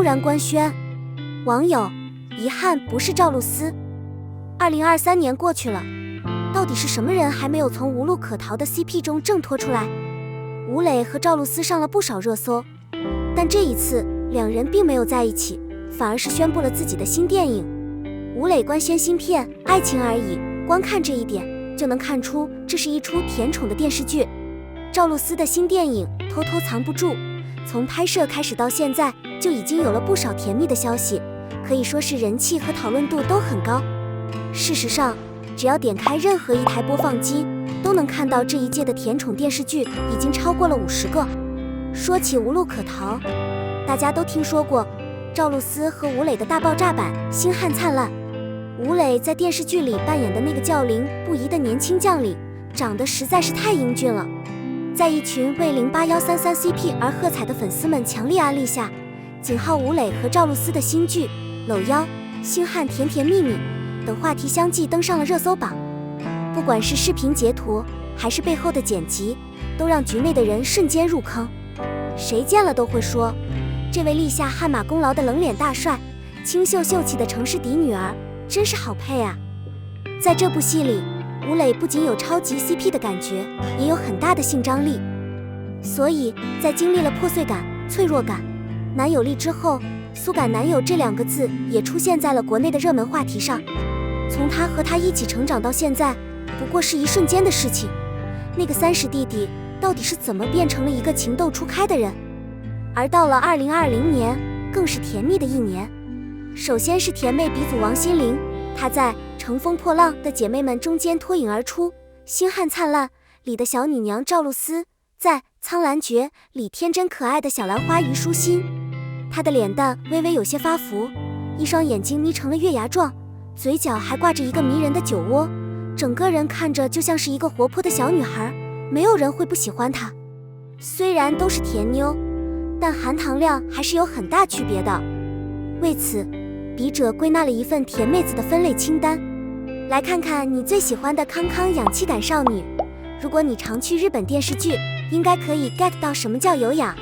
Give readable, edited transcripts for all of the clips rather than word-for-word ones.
然官宣。网友：遗憾不是赵露思。2023年过去了，到底是什么人还没有从无路可逃的 CP 中挣脱出来？吴磊和赵露思上了不少热搜，但这一次两人并没有在一起，反而是宣布了自己的新电影。吴磊官宣新片《爱情而已》，光看这一点就能看出这是一出甜宠的电视剧。赵露思的新电影《偷偷藏不住》，从拍摄开始到现在就已经有了不少甜蜜的消息，可以说是人气和讨论度都很高。事实上，只要点开任何一台播放机，都能看到这一届的甜宠电视剧已经超过了50个。说起无路可逃，大家都听说过赵露思和吴磊的大爆炸版《星汉灿烂》。吴磊在电视剧里扮演的那个叫林不疑的年轻将领，长得实在是太英俊了。在一群为08133 CP 而喝彩的粉丝们强力安利下，仅靠吴磊和赵露思的新剧《搂腰》《星汉甜甜蜜蜜》等话题相继登上了热搜榜。不管是视频截图还是背后的剪辑，都让局内的人瞬间入坑。谁见了都会说，这位立下汗马功劳的冷脸大帅，清秀秀气的城市嫡女儿，真是好配啊！在这部戏里，吴磊不仅有超级 CP 的感觉，也有很大的性张力。所以在经历了破碎感、脆弱感、男友力之后，苏感男友这2个字也出现在了国内的热门话题上。从他和他一起成长到现在，不过是一瞬间的事情。那个30弟弟到底是怎么变成了一个情窦初开的人？而到了2020年，更是甜蜜的一年。首先是甜妹鼻祖王心凌，她在《乘风破浪的姐妹们》中间脱颖而出，《星汉灿烂》里的小女娘赵露思，在《苍兰诀》里天真可爱的小兰花虞书欣。她的脸蛋微微有些发福，一双眼睛眯成了月牙状，嘴角还挂着一个迷人的酒窝，整个人看着就像是一个活泼的小女孩，没有人会不喜欢她。虽然都是甜妞，但含糖量还是有很大区别的。为此，笔者归纳了一份甜妹子的分类清单，来看看你最喜欢的康康氧气感少女。如果你常去日本电视剧，应该可以 get 到什么叫有氧。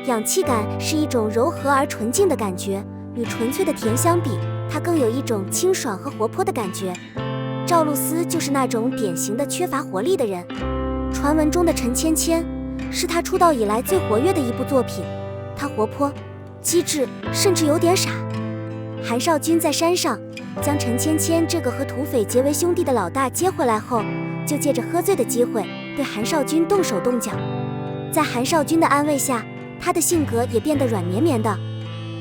氧气感是一种柔和而纯净的感觉，与纯粹的甜相比，它更有一种清爽和活泼的感觉。赵露思就是那种典型的缺乏活力的人。传闻中的陈芊芊是她出道以来最活跃的一部作品，她活泼、机智，甚至有点傻。韩少君在山上将陈芊芊这个和土匪结为兄弟的老大接回来后，就借着喝醉的机会对韩少君动手动脚。在韩少君的安慰下，他的性格也变得软绵绵的。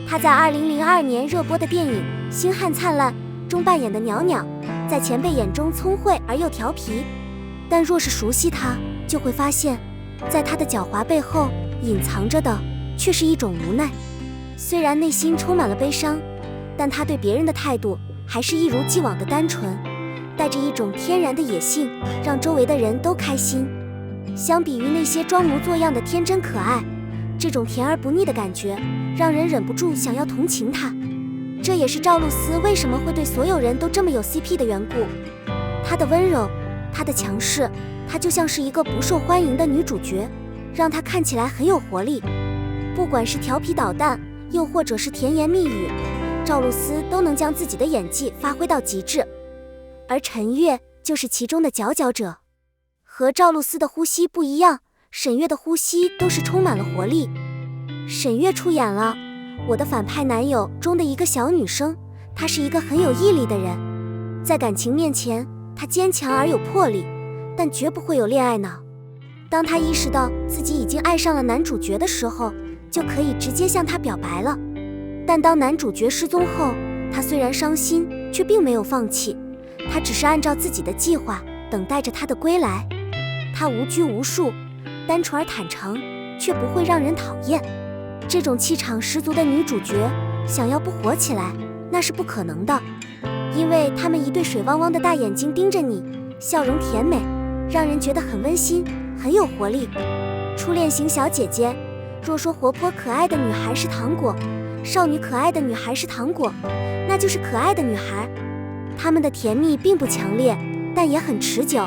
他在2002年热播的电影《星汉灿烂》中扮演的袅袅，在前辈眼中聪慧而又调皮，但若是熟悉他，就会发现，在他的狡猾背后隐藏着的却是一种无奈。虽然内心充满了悲伤，但他对别人的态度还是一如既往的单纯，带着一种天然的野性，让周围的人都开心。相比于那些装模作样的天真可爱，这种甜而不腻的感觉让人忍不住想要同情他。这也是赵露思为什么会对所有人都这么有 CP 的缘故。她的温柔，她的强势，她就像是一个不受欢迎的女主角，让她看起来很有活力。不管是调皮捣蛋，又或者是甜言蜜语，赵露思都能将自己的演技发挥到极致。而陈月就是其中的佼佼者。和赵露思的呼吸不一样，沈月的呼吸都是充满了活力。沈月出演了《我的反派男友》中的一个小女生，她是一个很有毅力的人，在感情面前，她坚强而有魄力，但绝不会有恋爱脑。当她意识到自己已经爱上了男主角的时候，就可以直接向他表白了。但当男主角失踪后，她虽然伤心，却并没有放弃，她只是按照自己的计划等待着他的归来。她无拘无束，单纯而坦诚，却不会让人讨厌。这种气场十足的女主角，想要不火起来，那是不可能的，因为她们一对水汪汪的大眼睛盯着你，笑容甜美，让人觉得很温馨，很有活力。初恋型小姐姐，若说活泼可爱的女孩是糖果，少女可爱的女孩是糖果，那就是可爱的女孩。她们的甜蜜并不强烈，但也很持久。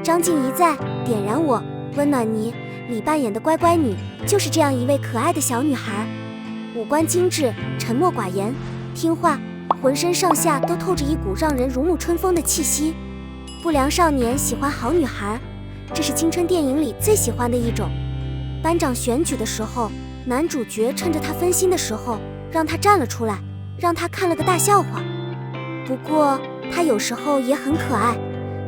张婧仪在《点燃我，温暖你》里扮演的乖乖女，就是这样一位可爱的小女孩。五官精致，沉默寡言，听话，浑身上下都透着一股让人如沐春风的气息。不良少年喜欢好女孩，这是青春电影里最喜欢的一种。班长选举的时候，男主角趁着他分心的时候，让他站了出来，让他看了个大笑话。不过他有时候也很可爱，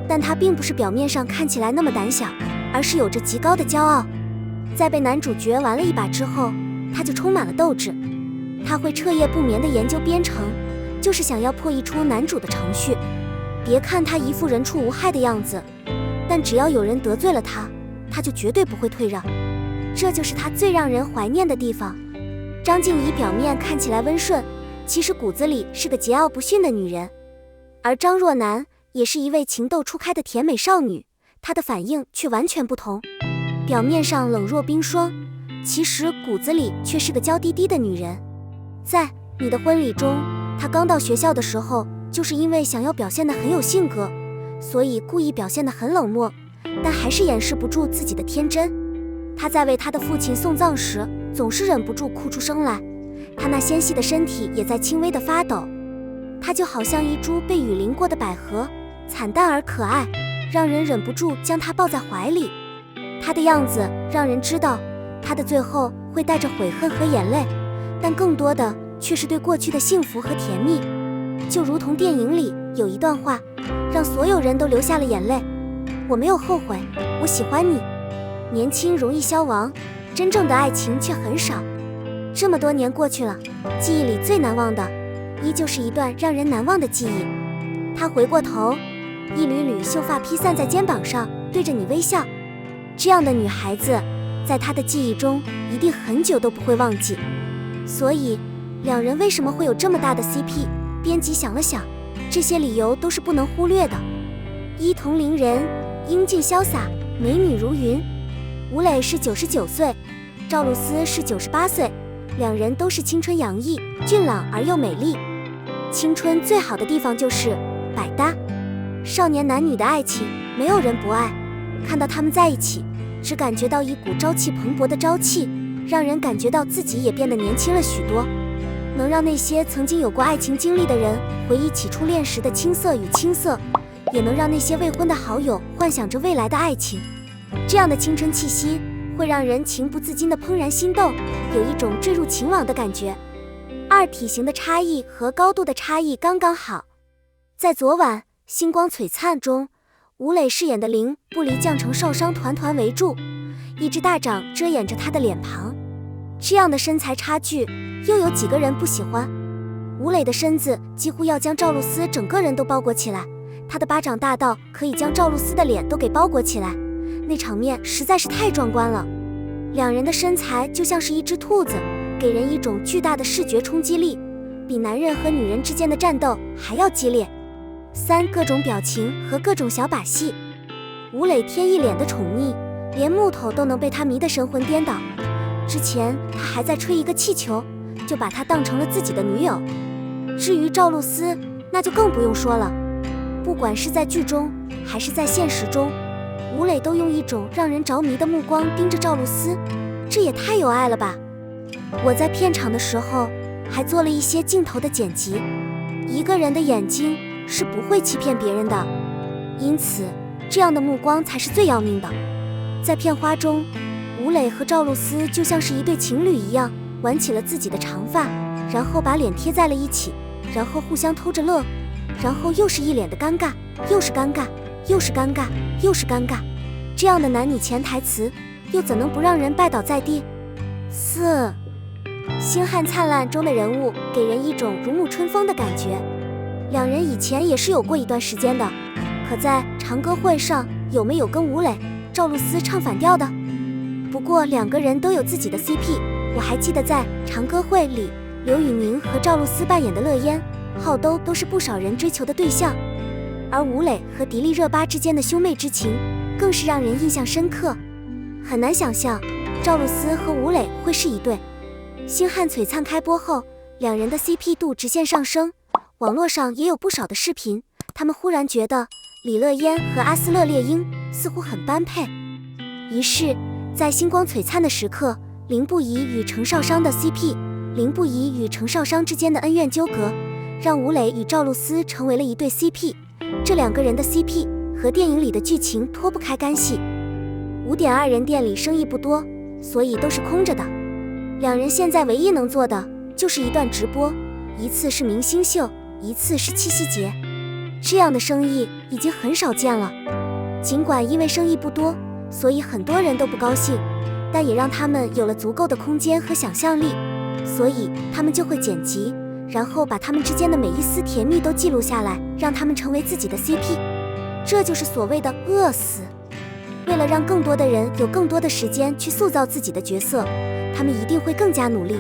但他并不是表面上看起来那么胆小，而是有着极高的骄傲。在被男主角玩了一把之后，他就充满了斗志。他会彻夜不眠地研究编程，就是想要破译出男主的程序。别看他一副人畜无害的样子，但只要有人得罪了他，他就绝对不会退让。这就是他最让人怀念的地方。张静怡表面看起来温顺，其实骨子里是个桀骜不驯的女人。而张若楠也是一位情窦初开的甜美少女，她的反应却完全不同。表面上冷若冰霜，其实骨子里却是个娇滴滴的女人。在你的婚礼中，她刚到学校的时候，就是因为想要表现得很有性格，所以故意表现得很冷漠，但还是掩饰不住自己的天真。她在为她的父亲送葬时，总是忍不住哭出声来，她那纤细的身体也在轻微的发抖。她就好像一株被雨淋过的百合，惨淡而可爱，让人忍不住将她抱在怀里。她的样子让人知道，她的最后会带着悔恨和眼泪，但更多的却是对过去的幸福和甜蜜。就如同电影里有一段话，让所有人都流下了眼泪：我没有后悔，我喜欢你。年轻容易消亡，真正的爱情却很少。这么多年过去了，记忆里最难忘的依旧是一段让人难忘的记忆。她回过头，一缕缕秀发披散在肩膀上，对着你微笑。这样的女孩子，在她的记忆中一定很久都不会忘记。所以两人为什么会有这么大的 CP， 编辑想了想，这些理由都是不能忽略的。一同龄人，英俊潇洒，美女如云。吴磊是99岁，赵露思是98岁，两人都是青春洋溢，俊朗而又美丽。青春最好的地方就是百搭，少年男女的爱情没有人不爱，看到他们在一起，只感觉到一股朝气蓬勃的朝气，让人感觉到自己也变得年轻了许多。能让那些曾经有过爱情经历的人回忆起初恋时的青涩与青涩，也能让那些未婚的好友幻想着未来的爱情。这样的青春气息会让人情不自禁的怦然心动，有一种坠入情网的感觉。二体型的差异和高度的差异刚刚好。在昨晚《星光璀璨》中，吴磊饰演的林不离降成少商团团围住，一只大掌遮掩着他的脸庞。这样的身材差距，又有几个人不喜欢？吴磊的身子几乎要将赵露思整个人都包裹起来，他的巴掌大到可以将赵露思的脸都给包裹起来，那场面实在是太壮观了。两人的身材就像是一只兔子，给人一种巨大的视觉冲击力，比男人和女人之间的战斗还要激烈。三，各种表情和各种小把戏。吴磊天一脸的宠溺，连木头都能被他迷得神魂颠倒。之前他还在吹一个气球，就把她当成了自己的女友。至于赵露思，那就更不用说了。不管是在剧中还是在现实中，吴磊都用一种让人着迷的目光盯着赵露思，这也太有爱了吧。我在片场的时候还做了一些镜头的剪辑，一个人的眼睛是不会欺骗别人的，因此这样的目光才是最要命的。在片花中，吴磊和赵露思就像是一对情侣一样，挽起了自己的长发，然后把脸贴在了一起，然后互相偷着乐，然后又是一脸的尴尬，又是尴尬，又是尴尬，又是尴尬。这样的男女潜台词，又怎能不让人拜倒在地？四，星汉灿烂中的人物给人一种如沐春风的感觉。两人以前也是有过一段时间的，可在长歌会上有没有跟吴磊、赵露思唱反调的？不过两个人都有自己的 CP， 我还记得在长歌会里，刘宇宁和赵露思扮演的乐烟、浩兜都是不少人追求的对象，而吴磊和迪丽热巴之间的兄妹之情更是让人印象深刻。很难想象赵露思和吴磊会是一对。星汉璀璨开播后，两人的 CP 度直线上升，网络上也有不少的视频，他们忽然觉得李乐嫣和阿斯勒猎鹰似乎很般配。于是在星光璀璨的时刻，林不疑与程少商的 CP 凌不疑与程少商之间的恩怨纠葛，让吴磊与赵露思成为了一对 CP。这两个人的 CP和电影里的剧情脱不开干系。5.2人店里生意不多，所以都是空着的。两人现在唯一能做的就是一段直播，一次是明星秀，一次是七夕节。这样的生意已经很少见了。尽管因为生意不多，所以很多人都不高兴，但也让他们有了足够的空间和想象力，所以他们就会剪辑，然后把他们之间的每一丝甜蜜都记录下来，让他们成为自己的 CP。这就是所谓的饿死。为了让更多的人有更多的时间去塑造自己的角色，他们一定会更加努力。